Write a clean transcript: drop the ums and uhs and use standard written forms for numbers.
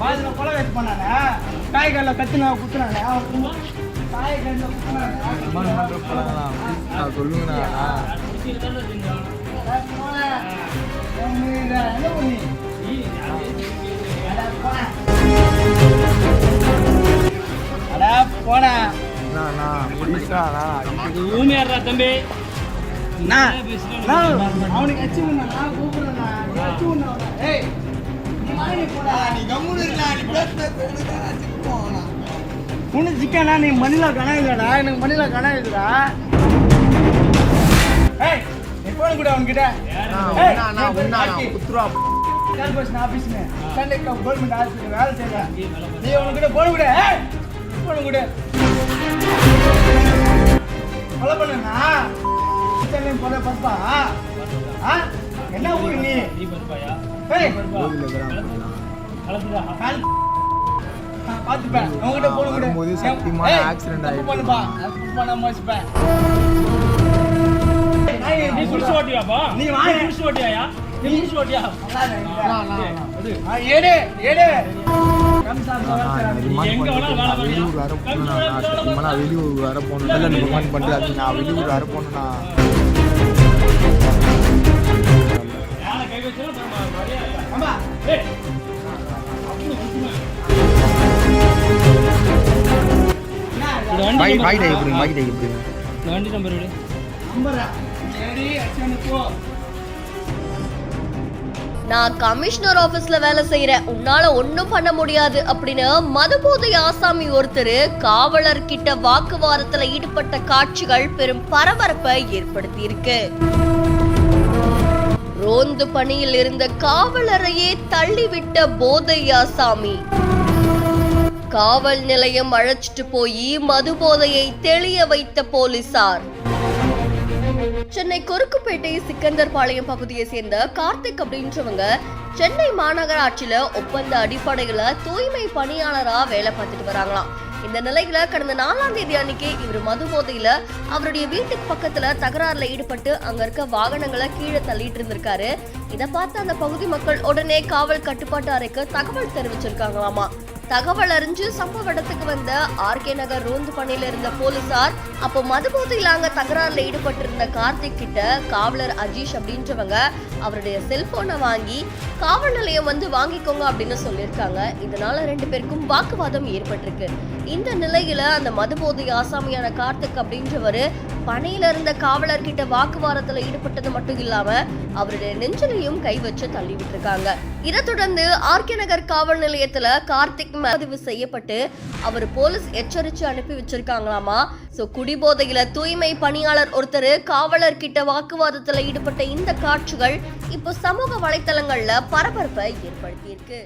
பாதில கொலை வச்சு பண்ணானே காய்கறில கத்துனா குத்துனானே காய்கறில குத்துனானே சொல்லுங்கண்ணா என்ன பண்ணி அடா போனா தம்பி அவனுக்கு அச்சு நான் கூப்பிடுறேன் ஏய் உனக்கு சிக்கனா நீ மணிலா கணா இல்லடா எனக்கு மணிலா கணா இருக்குடா ஏய் நீ போன கூட அவன்கிட்ட கார்பரேஷன் ஆபீஸ்ல சென்னை கவர்மெண்ட் ஹாஸ்பிட்டல் வேலை செய்யற நீ அவன்கிட்ட போன கூட போன கூட கொலை பண்ணா சென்னை போன பப்பா என்ன ஊரு நீ பாத்துப்பேன் உங்ககிட்ட போன கூட சத்தியமான ஆக்சிடென்ட் ஆயிடுச்சு நீ குடிச்சு ஓட்டியாப்பா நீ வாங்க குடிச்சு ஓட்டியாயா நீ குடிச்சு ஓட்டியா ஏடு ஏடு எங்க வேணா வெளியூர் வர போகணும் பண்றது நான் வெளியூர் வர போகணும்னா கை வச்சு ஆமா வண்டி நம்பர் நான் கமிஷனர் ஆபீஸ்ல வேலை செய்யறேன், உன்னால ஒன்னும் பண்ண முடியாது அப்படின்னு மதுபோதை ஆசாமி ஒருத்தர் காவலர் கிட்ட வாக்குவாதத்துல ஈடுபட்ட காட்சிகள் பெரும் பரபரப்பை ஏற்படுத்தி இருக்கு. ரோந்து பணியில் இருந்த காவலரையே தள்ளிவிட்ட போதை ஆசாமி காவல் நிலையம் அழைச்சிட்டு போய் மது போதையை தெளிய வைத்த போலீசார். சென்னை கொருக்குப்பேட்டை சிக்கந்தர்பாளையம் பகுதியை சேர்ந்த கார்த்திக் அப்படின்றவங்க சென்னை மாநகராட்சியில ஒப்பந்த அடிப்படையில தூய்மை பணியாளரா வேலை பார்த்துட்டு வராங்களாம். இந்த நிலையில கடந்த 4ஆம் தேதி அன்னைக்கு இவர் மது போதையில அவருடைய வீட்டுக்கு பக்கத்துல தகராறுல ஈடுபட்டு அங்க இருக்க வாகனங்களை கீழே தள்ளிட்டு இருந்திருக்காரு. இதை பார்த்து அந்த பகுதி மக்கள் உடனே காவல் கட்டுப்பாட்டு அறைக்கு தகவல் தெரிவிச்சிருக்காங்களாமா. தகவல் அறிஞ்சு சம்பவ இடத்துக்கு வந்த ஆர்கே நகர் ரோந்து பணியில இருந்த போலீசார் அப்போ மதுபோதையில அங்க தகராறுல ஈடுபட்டிருந்த கார்த்திக் கிட்ட காவலர் அஜீஷ் அப்படின்றவங்க அவருடைய செல்போனை வாங்கி காவல் நிலையம் வந்து வாங்கிக்கோங்க அப்படின்னு சொல்லியிருக்காங்க. இதனால 2 பேருக்கும் வாக்குவாதம் ஏற்பட்டிருக்கு. இந்த நிலையில அந்த மதுபோதை ஆசாமியான கார்த்திக் அப்படின்றவரு பணியில இருந்த காவலர் கிட்ட வாக்குவாதத்துல ஈடுபட்டது மட்டும் இல்லாம அவருடைய நெஞ்சிலையும் கை வச்சு தள்ளி விட்டுருக்காங்க. இதை தொடர்ந்து ஆர்கே நகர் காவல் நிலையத்துல கார்த்திக் பதிவு செய்யப்பட்டு அவர் போலீஸ் எச்சரிச்சு அனுப்பி வச்சிருக்காங்களாமா. சோ குடிபோதையில தூய்மை பணியாளர் ஒருத்தர் காவலர் கிட்ட வாக்குவாதத்துல ஈடுபட்ட இந்த காட்சிகள் இப்போ சமூக வலைத்தளங்கள்ல பரபரப்பை ஏற்படுத்தியிருக்கு.